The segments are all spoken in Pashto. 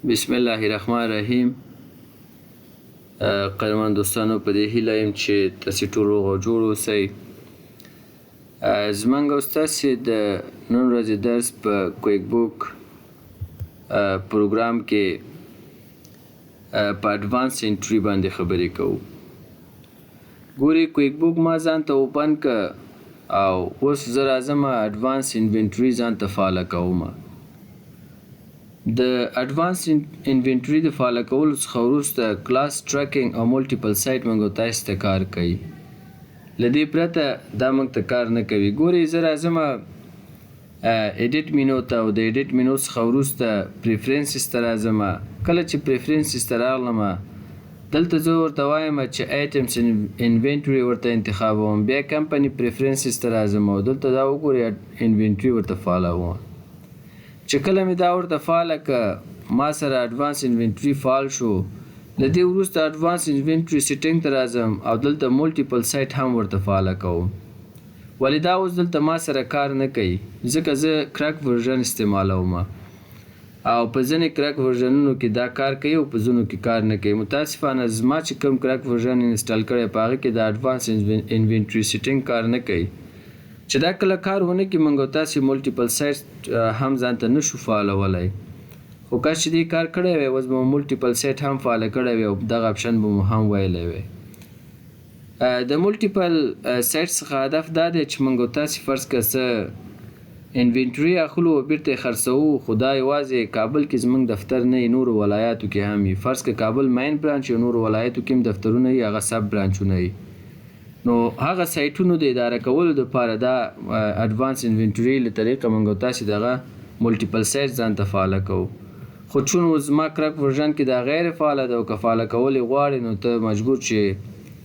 بسم الله الرحمن الرحیم. قدرمن دوستانو، په دې هیله یم چې تاسې ټول روغ او جوړ اوسئ. زموږ او ستاسې د نن ورځې درس په کویک بوک پروګرام کې په اډوانس انټري باندې خبرې کوو. ګورې، کویک بوک ما ځان ته اوپن که او اوس زه راځم اډوانس انوینټري ځان ته فعاله کوم. د اډوانس انوینټري د فعاله کولو څخه وروسته کلاس ټریکینګ او ملټیپل سایټ موږ تاسو ته کار کوي. له دې پرته دا موږ ته کار نه کوي. ګورئ، زه راځم ایډیټ مینو ته او د ایډیټ مینو څخه وروسته پریفرنسز ته راځم. کله چې پریفرنسز ته راغلم، دلته زه ورته وایم چې آیټمز انوینټري ورته انتخابوم. بیا کمپنی پریفرنسز ته راځم او دلته دا وګورئ انوینټري ورته فعالوم. چې کله مې دا ورته فعاله که، ما سره اډوانس انوینټري فعال شو. له دې وروسته اډوانس انوینټري سیټینګ ته راځم او دلته ملټیپل سایټ هم ورته فعاله کوم. ولې دا اوس دلته ما سره کار نه کوي؟ ځکه زه کرک ورژن استعمالوم او په ځینې کرک ورژنونو کې دا کار کوي او په ځینو کې کار نه کوي. متاسفانه زما چې کوم کرک ورژن انسټال کړی په هغه کې د اډوانس انوینټري سیټینګ کار نه کوي. چې دا کله کار ونه کړي، موږ تاسې ملټیپل سایټ هم ځان ته نشو فعالولی. خو کاش چې دې کار کړی وی، اوس به مو ملټیپل سایټ هم فعاله کړی وی او دغه اپشن به مو هم ویلی وی. د ملټیپل سایټ څخه هدف دا دی چې موږ تاسې فرض که څه انوینټري اخلو او بیرته یې خرڅوو، خو دا یوازې کابل کې زموږ دفتر نه وي، نورو ولایاتو کې هم وي. فرض که کابل مین برانچ او نورو ولایاتو کې هم دفترونه وي، هغه سب برانچونه وي. نو هغه سایټونو د اداره کولو دپاره دا اډوانس انوینټري له طریقه موږ تاسې دغه ملټیپل سایټ ځان ته فعاله کوو. خو چون زما کرک ورژن کې دا غیر فعاله ده او که فعاله کول یې غواړې، نو ته مجبور چې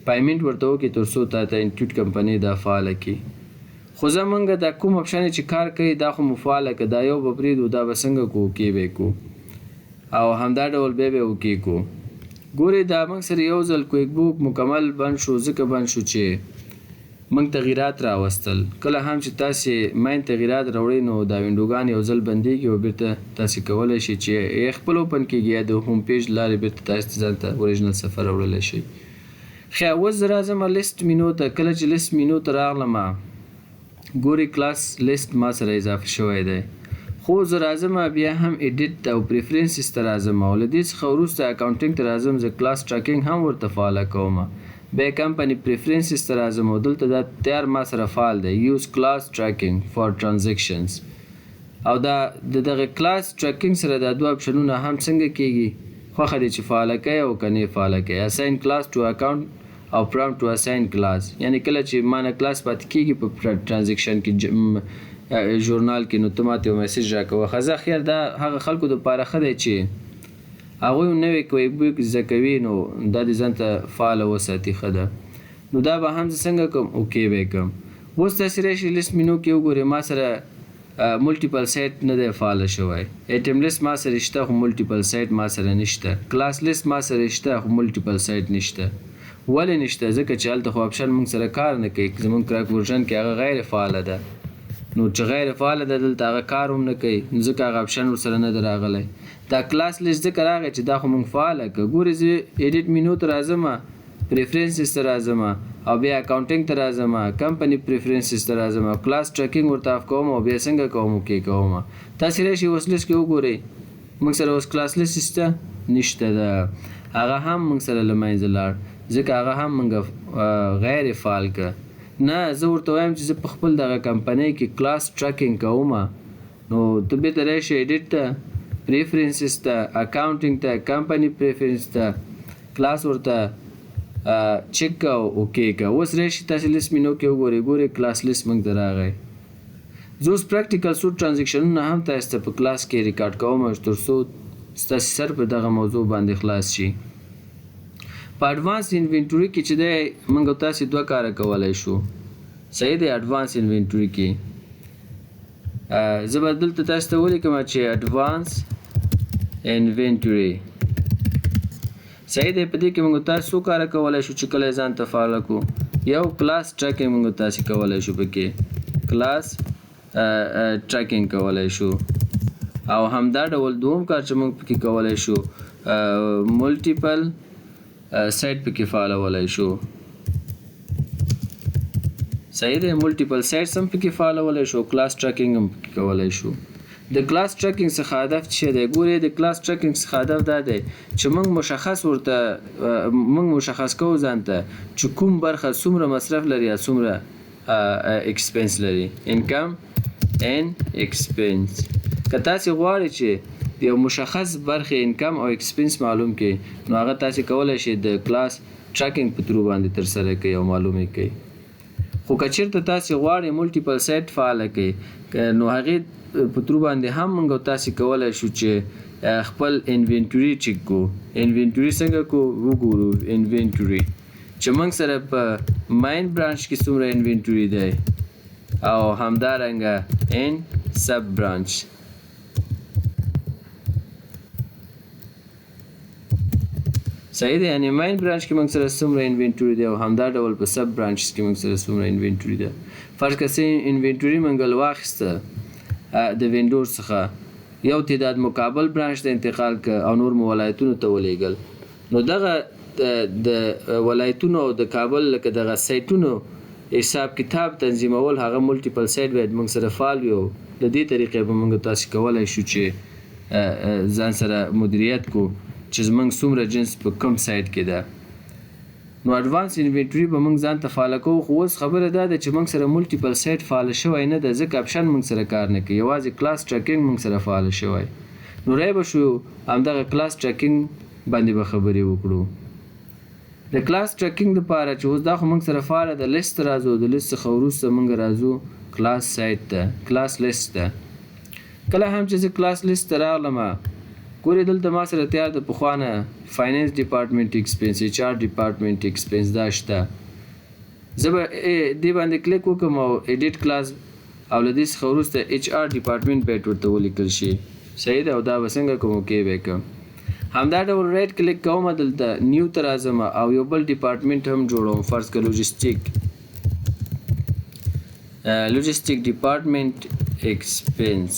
پیمنټ ورته وکړې تر څو تا ته انټیټ کمپنۍ دا فعاله کړي. خو زموږ دا کوم اپشن چې کار کوي دا خو مو فعاله که، دا یو به پرېږدو، دا به څنګه کوو؟ کې به یې کوو او همدا ډول بیا به یې وکې کوو. ګورئ، دا موږ سره یو ځل کویک بوک مکمل بند شو. ځکه بند شو چې موږ تغییرات راوستل. کله هم چې تاسې مین تغییرات راوړئ، نو دا وینډوګان یو ځل بندېږي او بیرته تاسې کولی شئ چې یا خپل اوپن کېږي یا د هوم پیج لارې بیرته تاسې ځان ته اوریجنل صفحه راوړلی شئ. ښه، اوس زه راځم لیست مینو ته. کله چې لیست مینو ته راغلم، ګورئ کلاس لیست ما سره اضافه شوی دی. خو زه راځم بیا هم ایډیټ ته او پریفرنسز ته راځم او له دې څخه وروسته اکاونټینګ ته راځم. زه کلاس ټریکینګ هم ورته فعاله کوم. بیا کمپنی پریفرنسز ته راځم او دلته دا تیار ما سره فعال دی، یوز کلاس ټریکینګ فار ټرانزیکشنز. او دا دغه کلاس ټریکینګ سره دا دوه اپشنونه هم څنګه کېږي، خوښه دی چې فعاله کوي او که نه یې فعاله کوي. اساین کلاس ټو اکاونټ او پرامپټ ټو اساین کلاس، یعنی کله چې ما نه کلاس پاتې کېږي په ټرانزیکشن کې ژورنال کې، نو ته ماته یو میسج راکوه. ښه، خیر، دا هغه خلکو دپاره ښه دی چې هغوی نوی کویک بوک زده کوي، نو دا دې ځان ته فعاله وساتي. ښه ده، نو دا به هم زه څنګه کوم؟ اوکې به یې کوم. اوس تاسې راشئ لیست مینو کې وګورئ، ما سره ملټیپل سایټ نه دی فعاله شوی. ایټم لیست ما سره شته خو ملټیپل سایټ ما سره نشته. کلاس لیست ما سره شته خو ملټیپل سایټ نشته. ولې نشته؟ ځکه چې هلته خو اپشن موږ سره کار نه کوي. زموږ کرک ورژن کې هغه غیر فعاله ده. نو چې غیر فعاله ده، دلته هغه کار هم نه کوي، ځکه هغه اپشن ورسره نه دی راغلی. دا کلاس لیست ځکه راغی چې دا خو موږ فعاله که. ګورئ، زه ایډیټ مینو ته راځم، پریفرنسز ته راځم او بیا اکاونټینګ ته راځم، کمپنی پریفرنسز ته راځم او کلاس ټریکینګ ورته اف کوم او بیا څنګه کوم؟ اوکې کوم. تاسې راشئ اوس لیست کې وګورئ، موږ سره اوس کلاس لیست شته؟ نشته ده. هغه هم موږ سره له منځه لاړ، ځکه هغه هم موږ غیر فعال که. نه، زه ورته وایم چې زه په خپل دغه کمپنۍ کې کلاس ټریکینګ کوم. نو ته بیرته راشئ ایډیټ ته، پریفرنسز ته، اکاونټینګ ته، کمپنی پریفرنس ته، کلاس ورته چیک که او اوکې که. اوس راشئ تاسې لیست مینو کې وګورئ، ګورئ کلاس لیست موږ ته راغی. زه اوس پریکټیکل څو ټرانزیکشنونه هم تاسې ته په کلاس کې ریکارډ کوم تر څو ستاسې سر په دغه موضوع باندې خلاص شي. په اډوانس انوینټري کې چې دی، موږ تاسې دوه کاره کولی شو. صحیح دی، اډوانس انوینټري کې زه به دلته تاسو ته ولیکم چې اډوانس انوینټري. صحیح دی، په دې کې موږ تاسو څو کاره کولی شو چې کله یې ځان ته فعاله کړو. یو کلاس ټریکینګ موږ تاسې کولی شو، پکې کلاس ټریکینګ کولی شو او همدا ډول دوم کار چې موږ پکې کولی شو ملټیپل سایټ پکې فعالولی شو. صحیح دی. ملټیپل سایټس هم پکې فعالولی شو، کلاس ټریکینګ هم پکې کولی شو. د کلاس ټریکینګ څخه هدف څه دی؟ ګورئ د کلاس ټریکینګ څخه هدف دا دی چې موږ مشخص کوو ځان ته چې کوم برخه څومره مصرف لري یا څومره ایکسپنس لري. انکم اینډ ایکسپنس. که تاسې غواړئ چې د یو مشخص برخې انکم او ایکسپنس معلوم کړئ نو هغه تاسې کولی شئ د کلاس ټریکینګ په ترو باندې ترسره کړئ او معلوم یې کړئ. خو که چېرته تاسې غواړئ ملټیپل سایټ فعاله کړئ نو هغې په ترو باندې هم موږ تاسې کولی شو چې خپل انوینټوري چیک کړو. انوینټوري څنګه کړو؟ وګورو انوینټوري چې موږ سره په مین برانچ کې څومره انوینټوري دی او همدارنګه ان سب برانچ. صحیح دی. یعنې مین برانچ کې موږ سره څومره انوینټوري دی او همدا ډول په سب برانچز کې موږ سره څومره انوینټوري ده. فرض کړه چې انوینټوري موږ واخیسته د وینډور څخه یو تعداد مقابل برانچ ته انتقال کړ او نور مو ولایتونو ته ولیږل نو دغه د ولایتونو او د کابل لکه دغه سایټونو حساب کتاب تنظیمول هغه ملټیپل سایټ باید موږ سره فعال وي او د دې طریقې به موږ تاسې کولی شو چې ځان سره مدیریت کو چې زموږ څومره جنس په کوم سایټ کې ده. نو اډوانس انوینټوري به موږ ځان ته فعاله کوو. خو اوس خبره دا ده چې موږ سره ملټیپل سایټ فعاله شوی نه ده ځکه اپشن موږ سره کار نه کوي، یوازې کلاس ټریکینګ موږ سره فعاله شوی. نو رای به شو همدغه کلاس ټریکینګ باندې به خبرې وکړو. د کلاس ټریکینګ دپاره چې اوس دا خو موږ سره فعاله د لیست راځو، د لیست څخه وروسته موږ راځو کلاس سایټ ته، کلاس لیست ته. کله هم چې زه کلاس لیست ته راغلمه ګورې دلته ما سره تیار د پخوا نه فاینانس ډپارټمنټ ایکسپنس، ایچ آر ډپارټمنټ ایکسپنس دا شته. زه به دې باندې کلیک وکړم او ایډیټ کلاس او له دې څخه وروسته ایچ آر ډپارټمنټ باید ورته ولیکل شي. صحیح ده. او دا به څنګه کوم اوکې به یې کړم. همدا ډول رایټ کلیک کوم دلته نیو ته راځم او یو بل ډپارټمنټ هم جوړوم. فرض کړه لوجستیک ډپارټمنټ ایکسپنس.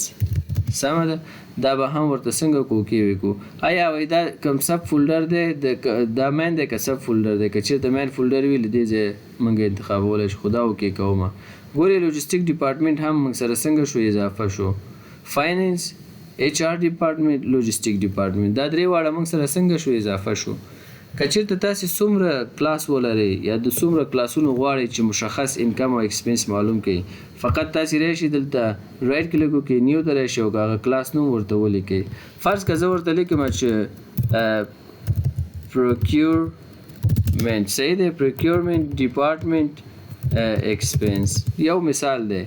سمه ده. دا به هم ورته څنګه کوکې وکړو. آیا وایي دا کوم سب فولډر دی دا مین دی که سب فولډر دی؟ که چېرته مین فولډر وي له دې ځای موږ انتخابولی شو. خو دا اوکې کومه. ګورې لوجستیک ډپارټمنټ هم موږ سره څنګه شو اضافه شو. فاینانس، ایچ آر ډپارټمنټ، لوجستیک ډپارټمنټ دا درې واړه موږ سره څنګه شو اضافه شو. که چېرته تاسې څومره کلاس ولرئ یا د څومره کلاسونو غواړئ چې مشخص انکم او ایکسپنس معلوم کړئ فقط تاسې راشئ دلته رایټ کلیک وکړئ نیو ته راشئ او هغه کلاس نوم ورته ولیکئ. فرض که زه ورته لیکم چې پروکیورمنټ. صحیح دی. پروکیورمنټ ډپارټمنټ ایکسپنس یو مثال دی.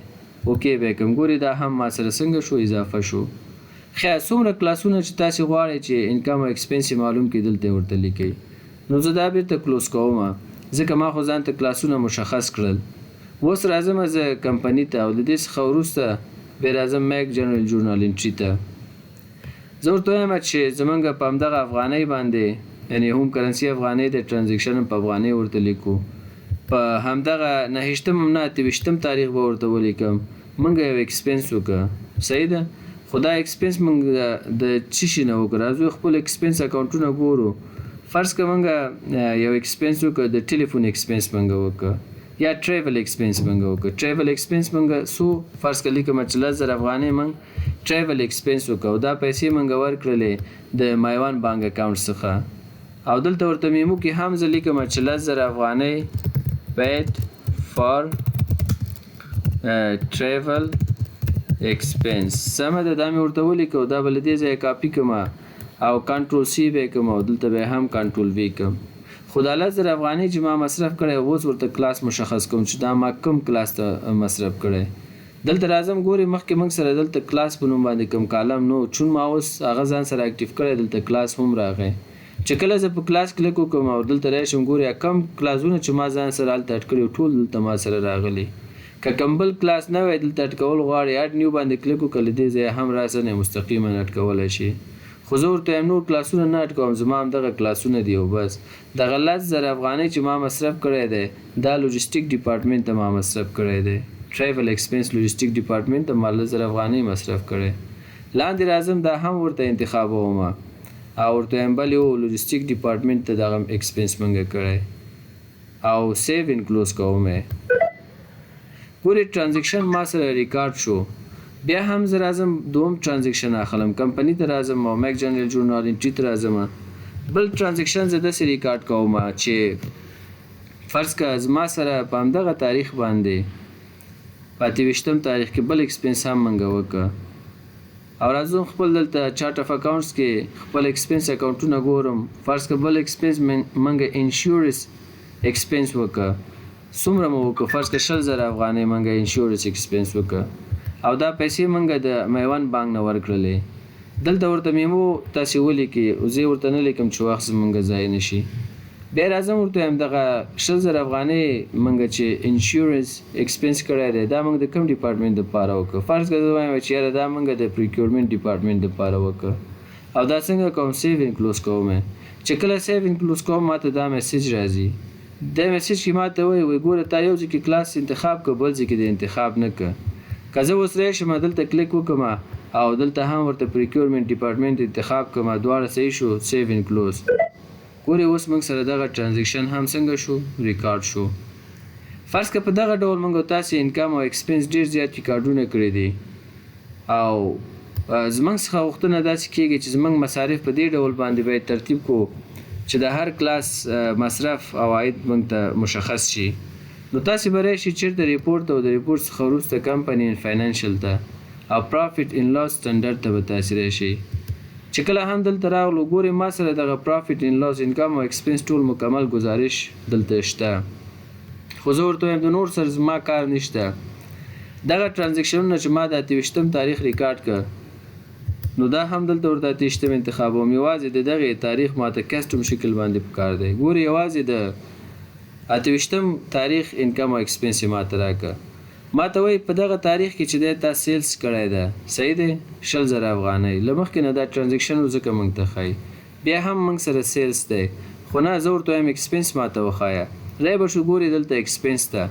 اوکې به یې کړم. ګورئ دا هم ما سره څنګه شو اضافه شو. خیر څومره کلاسونه چې تاسې غواړئ چې انکم او ایکسپنس یې معلوم کړئ دلته یې ورته لیکئ. نو زه دا بیرته کلوز کوم ځکه ما خو ځان ته کلاسونه مشخص کړل. اوس راځم زه کمپني ته او د دې څخه وروسته بیا راځم میک جنرال جورنال انټري ته. زه ورته وایم چې زموږ په همدغه افغانۍ باندې یعنې هوم کرنسي افغانۍ د ټرانزیکشن په افغانۍ ورته لیکو. په همدغه 9 تاریخ به ورته ولیکم موږ یو ایکسپنس وکړه. صحیح ده. خو دا ایکسپنس موږ د څه شي نه وکړه؟ راځو خپل ایکسپنس اکاونټونه ګورو. فرض که موږ یو ایکسپنس وکړه د ټلیفون ایکسپنس موږ وکړه یا ټریول ایکسپنس موږ وکړه. ټریول ایکسپنس موږ څو فرض که لیکم چې 10,000 افغانۍ موږ ټریول ایکسپنس وکړه او دا پیسې موږ ورکړلې د مایوان بانک اکاونټ څخه او دلته ورته میمو کې هم زه لیکم چې 10,000 افغانۍ paid for travel expense. سمه ده. دا مې ورته ولیکو. دا به له دې ځایه کاپي کړم او کنټرول سی به یې کړم او دلته به یې هم کنټرول وی کړم. خو دا 10,000 افغانۍ چې ما مصرف کړی اوس ورته کلاس مشخص کوم چې دا ما کوم کلاس ته مصرف کړی. دلته راځم ګورې مخکې موږ سره دلته کلاس په نوم باندې کوم کالم نو چون ما اوس هغه ځان سره اکټیو کړی دلته کلاس هم راغی. چې کله زه په کلاس کلیک وکړم او دلته راشم ګورې کم کلاسونه چې ما ځان سره هلته اډ کړي ټول دلته ما سره راغلي. که کوم بل کلاس نه وی دلته اډ کول غواړې اډ نیو باندې کلیک وکړه له دې ځایه هم راسره مستقیما اډ کولی شي. خو زه ورته نور کلاسونه نه اډ کوم. زما همدغه کلاسونه دي او بس. دغه 10,000 افغانۍ چې ما مصرف کړی دی دا لوجستیک ډپارټمنټ ته ما مصرف کړی دی. ټریول ایکسپنس لوجستیک ډپارټمنټ ته ما 10,000 افغانۍ مصرف کړی. لاندې راځم دا هم ورته انتخابوم او ورته وایم بل یو لوجستیک ډپارټمنټ ته دغه ایکسپنس موږ کړی او سیو انکلوز کوم ګورې ټرانزیکشن ما سره ریکارډ شو بیا هم زه راځم دوم ټرانزیکشن اخلم کمپنی ته راځم او میک جنرال ژورنال انټري ته راځم بل ټرانزیکشن زه داسې ریکارډ کوم چې فرض که زما سره په همدغه تاریخ باندې په 28 تاریخ کې بل ایکسپنس هم موږ وکړه او راځم خپل دلته چارټ اف اکاونټس کې خپل ایکسپنس اکاونټونه ګورم فرض که بل ایکسپنس موږ انشورنس ایکسپنس وکړه څومره مو وکړه فرض که 100,000 افغانۍ موږ انشورنس ایکسپنس وکړه او دا پیسې موږ د میوند بانک نه ورکړلې دلته ورته میمو تاسې ولیکئ او زه ورته نه لیکم چې وخت زموږ ضایع نه شي بیا راځم ورته وایم دغه 100,000 افغانۍ موږ چې انشورنس ایکسپنس کړی دی دا موږ د کوم ډپارټمنټ دپاره وکړه فرض که زه وایم چې یاره دا موږ د پریکیورمنټ ډپارټمنټ دپاره وکړه او دا څنګه کوم سیو انکلوز کوم چې کله سیو انکلوز کوم ماته دا میسج راځي دا میسج کې ماته وایي ګوره تا یو ځای کې کلاس انتخاب کړه بل ځای کې د انتخاب نه کړه که زه اوس راشم دلته کلیک وکړم او دلته هم ورته پریکیورمنټ ډپارټمنټ انتخاب کړم دواړه صحیح شو سیو انکلوز ګورې اوس موږ سره دغه ټرانزیکشن هم څنګه شو ریکارډ شو فرض که په دغه ډول موږ تاسې انکم او ایکسپنس ډېر زیات ریکارډونه کړي دي او زموږ څخه غوښتنه داسې کېږي چې زموږ مصارف په دې ډول باندې باید ترتیب کړو چې د هر کلاس مصرف او عاید موږ ته مشخص شي نو تاسې به راشئ چېرته ریپورټ ته او د ریپورټ څخه وروسته کمپني ان فاینانشل ته او پرافټ ان لاس سټنډرډ ته به تاسې راشئ چې کله هم دلته راغلو ګورې ما سره دغه پرافټ ان لاس انکم او ایکسپنس ټول مکمل گزارش دلته شته خو زه ورته وایم د نور سره زما کار نشته دغه ټرانزیکشنونه چې ما د 28 تاریخ ریکارډ کړ نو دا هم دلته ورته 28 انتخابوم یوازې د دغه تاریخ ماته کسټم شکل باندې پکار دی ګورې یوازې د 28 تاریخ انکم او ایکسپنس یې ماته راکړه ماته وایي په دغه تاریخ کې چې دی تا سیلز کړی ده صحیح دی 100,000 افغانۍ له مخکې نه دا ټرانزیکشن ځکه موږ ته ښایي بیا هم موږ سره سیلز دی خو نه زه ورته وایم ایکسپنس ماته وښایه رای به شو ګورې دلته ایکسپنس ته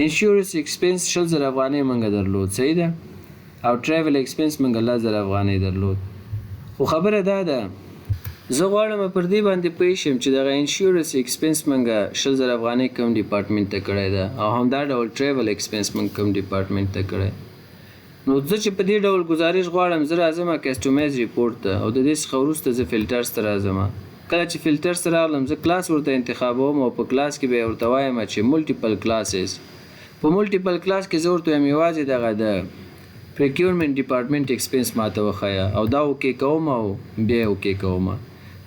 انشورنس ایکسپنس 100,000 افغانۍ موږ درلود صحیح ده او ټریول ایکسپنس موږ 10,000 افغانۍ درلود خو خبره دا ده زه غواړم پر دې باندې پوه شم چې دغه انشورنس ایکسپنس موږ 100,000 افغانۍ کوم ډپارټمنټ ته کړی ده او همدا ډول ټریول ایکسپنس موږ کوم ډپارټمنټ ته کړی نو زه چې په دې ډول گزارش غواړم زه راځم کسټمایز ریپورټ ته او د دې څخه وروسته زه فلټرز ته راځم کله چې فلټرز ته راغلم زه کلاس ورته انتخابوم او په کلاس کې به ورته وایم چې ملټیپل کلاسز په ملټیپل کلاس کې زه ورته وایم یوازې دغه د پریکیورمنټ ډپارټمنټ ایکسپنس ماته وښایه او دا اوکې کوم او بیا اوکې کوم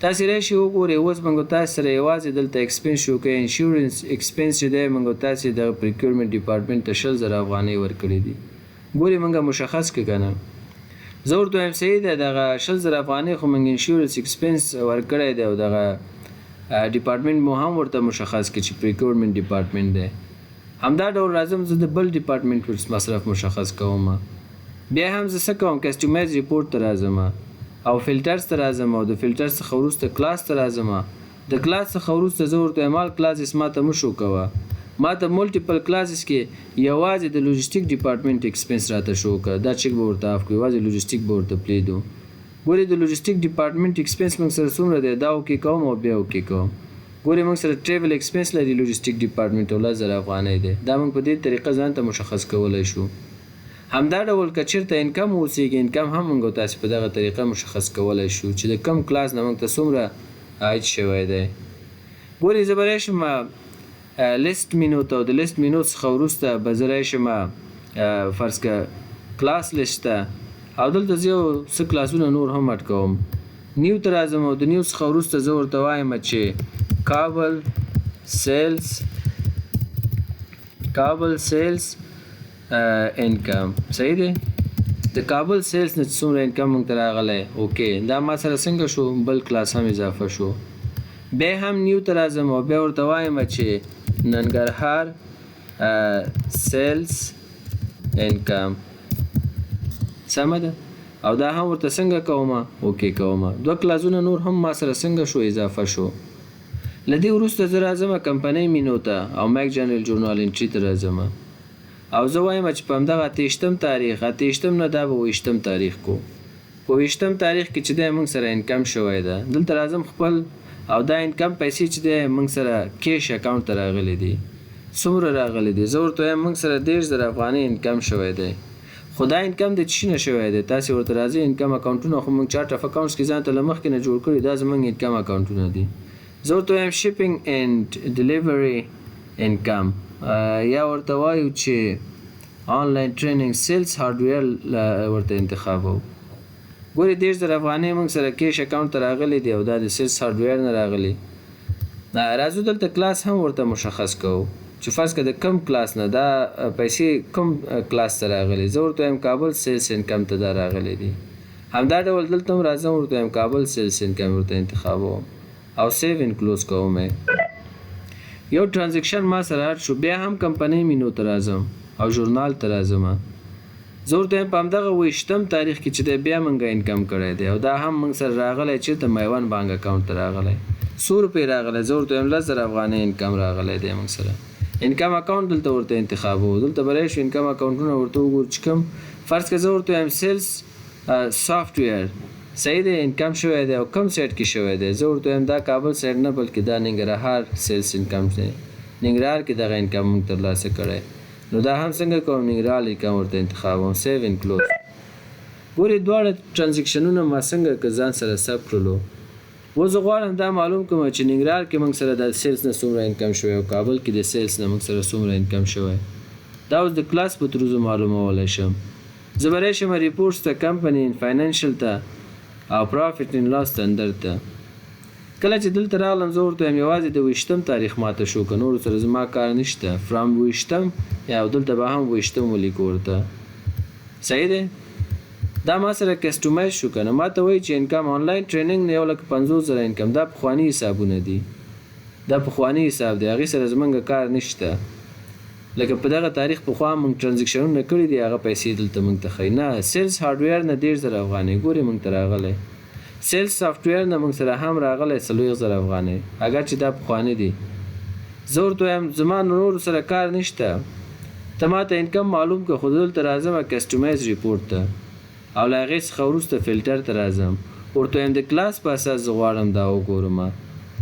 تاسې راشئ وګورئ اوس موږ تاسې سره یوازې دلته ایکسپنس شو که انشورنس ایکسپنس چې دی موږ تاسې د پریکیورمنټ ډپارټمنټ ته 100,000 افغانۍ ورکړي دي ګورئ موږ مشخص کړه که نه زه ورته وایم صحیح دی دغه 100,000 افغانۍ خو موږ انشورنس ایکسپنس ورکړی دی او دغه ډپارټمنټ مو هم ورته مشخص کړي چې پریکیورمنټ ډپارټمنټ دی همدا ډول راځم زه د بل ډپارټمنټ مصرف مشخص کوم بیا هم زه څه کوم کسټمایز ریپورټ ته راځم او فلټرز ته راځم او د فلټرز څخه وروسته کلاس ته راځم د کلاس څخه وروسته زه ورته وایم آل کلاسز ماته مه شو کوه ماته ملټیپل کلاسز کې یوازې د لوجستیک ډپارټمنټ ایکسپنس راته شو کړه دا چیک به ورته آف کړو یوازې لوجستیک به ورته پرېږدو ګورې د لوجستیک ډپارټمنټ ایکسپنس موږ سره څومره دی دا اوکې کوم او بیا اوکې کوم ګورې موږ سره ټریول ایکسپنس لري لوجستیک ډپارټمنټ 10,000 افغانۍ دی دا موږ په دې طریقه ځان ته مشخص کولی شو همدا ډول که چېرته انکم اوسېږي انکم هم موږ تاسې په دغه طریقه مشخص کولی شو چې د کم کلاس نه موږ ته څومره عاید شوی دی ګورې زه به راشم لیست مینو ته او د لیست مینو څخه وروسته به زه راشم فرض که کلاس لیست ته او دلته زه یو څه کلاسونه نور هم اډ کوم نیو ته راځم او د نیو څخه وروسته زه ورته وایم چې کابل سیلز انکم صحیح دی د کابل سیلز نه څومره انکم موږ ته راغلی اوکې دا ما سره څنګه شو بل کلاس هم اضافه شو بیا هم نیو ته راځم او بیا ورته وایم چې ننګرهار سیلز انکم سمه ده او دا هم ورته څنګه کومه اوکې کومه دوه کلاسونه نور هم ما سره څنګه شو اضافه شو له دې وروسته زه راځم کمپنۍ مینو ته او میک جنرال ژورنال انټري ته راځم او زه وایم چې په همدغه 28 تاریخ 28 نه دا به 28 تاریخ کو په 20م تاریخ کې چې دی موږ سره انکم شوی ده. دلته راځم خپل او دا انکم پیسې چې دی موږ سره کیش اکاونټ ته راغلی دي. څومره راغلی دي؟ زه ورته وایم موږ سره 13000 افغانۍ انکم شوی دی. خو دا انکم د څه نه شوی دی؟ تاسې ورته راځئ انکم اکاونټونه خو موږ چارټ اف اکاونټس کې ځان ته له مخکې نه جوړ کړي، دا زموږ انکم اکاونټونه دي. زه ورته وایم شپینګ اینډ ډیلیوري انکم، یا ورته وایو چې آنلاین ټریننګ سیلز هارډویر ورته انتخابو. ګورې 13000 افغانۍ موږ سره کیش اکاونټ ته راغلی دی او دا د سیلز هارډویر نه راغلی. راځو دلته کلاس هم ورته مشخص کوو چې فرض کړه د کم کلاس نه دا پیسې کم کلاس ته راغلی. زه ورته وایم کابل سیلز انکم ته دا راغلی دي. همدا ډول دلته هم راځم ورته وایم کابل سیلز انکم ورته انتخابوم او سیو ان کلوز کوم. یو ټرانزیکشن ما سره شو، بیا هم کمپنۍ مینو ته راځم او ژورنال ته راځم. زه ورته وایم په همدغه 20م تاریخ کې چې دی بیا موږ انکم کړی دی او دا هم موږ سره راغلی چېرته میوان بانک اکاونټ ته راغلی 100 روپۍ راغلی. زه ورته وایم 10000 افغانۍ انکم راغلی دی موږ سره. انکم اکاونټ دلته ورته انتخابو. دلته به راشو انکم اکاونټونه ورته وګورو چې کوم فرض کړه زه ورته وایم سیلز سافټویر صحیح دی انکم شوی دی او کم سایټ کې شوی دی. زه ورته وایم دا کابل سایټ نه بلکې دا ننګرهار سیلز انکم دی، ننګرهار کې دغه انکم موږ ترلاسه کړی. نو دا هم څنګه کوم؟ ننګرهار انکم ورته انتخابوم سیو ان کلوز. ګورې دواړه ټرانزیکشنونه ما څنګه که ځان سره ثبت کړلو. اوس زه غواړم دا معلوم کړم چې ننګرهار کې موږ سره د سیلز نه څومره انکم شوی او کابل کې د سیلز نه موږ سره څومره انکم شوی. دا اوس د کلاس په تروزو معلومولی شم. زه به راشم ریپورټس ته، کمپنی فاینانشل ته او پرافټ ان لاس ته اندر ته. کله چې دلته راغلم زه ورته وایم یوازې د 20م تاریخ ماته شو، که نورو سره زما کار نشته. فرام 20م یا دلته به هم 20م ولیکو ورته. صحیح دی؟ دا ما سره کسټمایز شو که نه. ما ته وایي چې انکم آنلاین ټریننګ نه 1,50,000 انکم. دا پخواني حسابونه دي، دا پخواني حساب دی، هغې سره زموږ کار نشته. لکه په دغه تاریخ پخوا موږ ټرانزیکشنونه کړي دي هغه پیسې دلته موږ ته ښیي. نه سیلز هارډویر نه 13000 افغانۍ ګورې موږ ته راغلی. سیلز سافټویر نه موږ سره هم راغلی 40,000 افغانۍ، اگر چې دا پخواني دي. زه ورته وایم زما نورو سره کار نشته، ته ما ته انکم معلوم کړه. خو دلته راځم کسټمایز ریپورټ ته او له هغې څخه وروسته فلټر ته راځم. ورته وایم د کلاس په اساس زه غواړم دا وګورم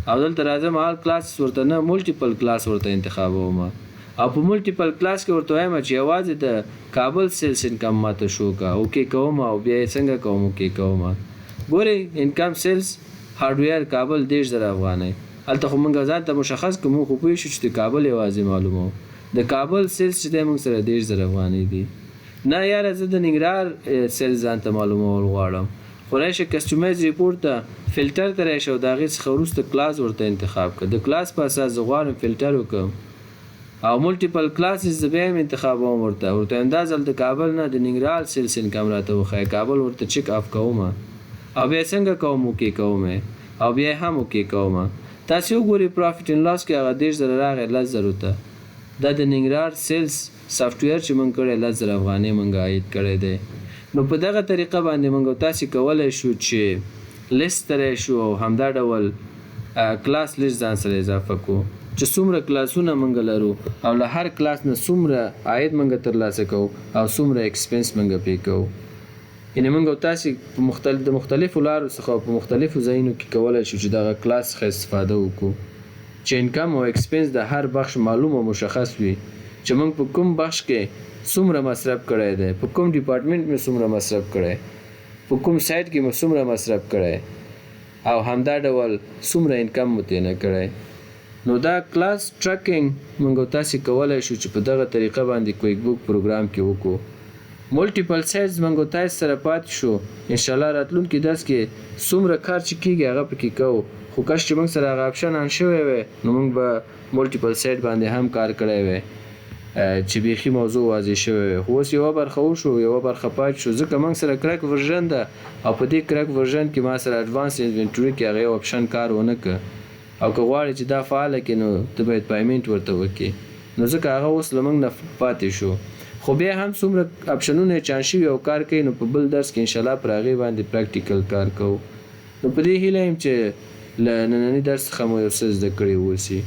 او دلته راځم آل کلاس ورته نه ملټیپل کلاس ورته انتخابوم او په ملټیپل کلاس کې ورته وایم چې یوازې د کابل سیلز انکم ماته شو که اوکې کوم او بیا یې څنګه کوم اوکې کوم. ګورې انکم سیلز هارډویر کابل 13000 افغانۍ. هلته خو موږ ځان ته مشخص کړو، موږ خو پوه شو چې د کابل یوازې معلومو. د کابل سیلز چې دی موږ سره 13000 افغانۍ دي. نه یاره زه د ننګرهار سیلز ځان ته معلومول غواړم. خو راشه کسټمایز ریپورټ ته فلټر ته راشه او د هغې څخه وروسته کلاس ورته انتخاب کړه. د کلاس په اساس زه غواړم فلټر وکړم او ملټیپل کلاسز زه بیا هم انتخابوم. ورته وایم دا ځل د کابل نه د ننګرهار سیلز انکم راته وښیه. کابل ورته چک اف کوم او بیا څنګه کوم اوکې کوم او بیا هم اوکې کوم. تاسې وګورئ پرافټ ان لاس کې هغه 10000 راغی 10000 ته. دا د ننګرهار سیلز سافټویر چې موږ کړی 10000 افغانۍ موږ عاید کړی دی. نو په دغه طریقه باندې موږ تاسې کولی شو چې لیست ته راشو او همدا ډول کلاس لیست ځان سره اضافه کړو چې څومره کلاسونه موږ لرو او له هر کلاس نه څومره عاید موږ ترلاسه کوو او څومره ایکسپنس موږ پې کوو. یعنې موږ تاسې د مختلفو لارو څخه په مختلفو ځایونو کې کولی شو چې دغه کلاس څخه استفاده وکړو چې انکم او ایکسپنس د هر بخش معلوم او مشخص وي چې موږ په کوم بخش کې څومره مصرف کړی دی، په کوم ډپارټمنټ مې څومره مصرف کړی، په کوم سایټ کې مې څومره مصرف کړی او همدا ډول څومره انکم مو ترې نه کړی. نو دا کلاس ټریکینګ موږ تاسې کولی شو چې په دغه طریقه باندې کویک بک پروګرام کې وکړو. ملټیپل سایټس موږ تاسې سره پاتې شو. انشاءالله راتلونکي درس کې څومره کار چې کېږي هغه پکې کوو. خو کاش چې موږ سره هغه اپشن آن شوی وی نو موږ به ملټیپل سایټ باندې هم کار کړی وی چې بیخي موضوع واضح شوی وی. خو اوس یوه برخه وشو، یوه برخه پاتې شو ځکه موږ سره کرک ورژن ده او په دې کرک ورژن کې ما سره اډوانس انوینټوري کې هغه یو اپشن کار ونه کړ او که غواړې چې دا فعاله کړې نو ته باید پیمنټ ورته وکړې. نو ځکه هغه اوس له موږ نه پاتې شو. خو بیا هم څومره اپشنونه چان شوي او کار کوي نو په بل درس کې انشاءالله پر هغې باندې پریکټیکل کار کوو. نو په دې هیله یم چې له ننني درس څخه مو یو څه زده کړي واوسي.